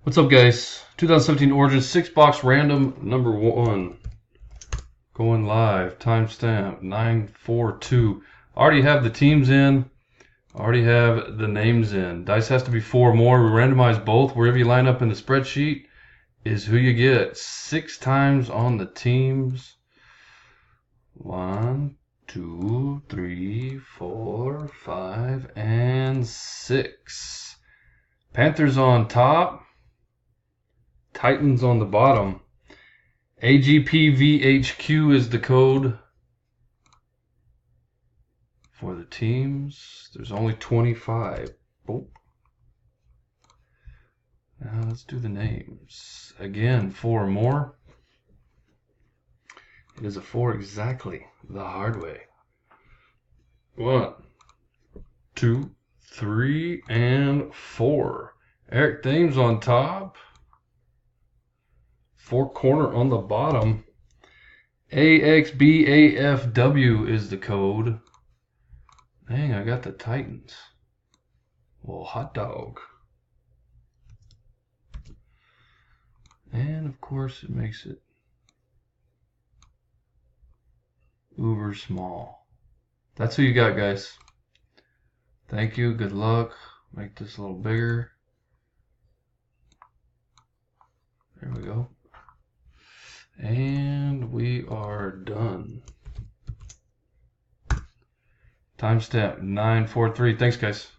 What's up, guys? 2017 Origins 6-box random number 1. Going live. Timestamp 942. Already have the teams in. Already have the names in. Dice has to be 4 more. We randomize both. Wherever you line up in the spreadsheet is who you get. 6 times on the teams. 1, 2, 3, 4, 5, and 6. Panthers on top. Titans on the bottom. AGPVHQ is the code for the teams. There's only 25. Oh. Now let's do the names. Again, 4 more. It is a 4 exactly the hard way. 1, 2, 3, and 4. Eric Thames on top. 4 corner on the bottom. AXBAFW is the code. Dang, I got the Titans. Well, hot dog. And of course it makes it uber small. That's who you got, guys. Thank you. Good luck. Make this a little bigger. There we go. And we are done. Timestamp 943. Thanks, guys.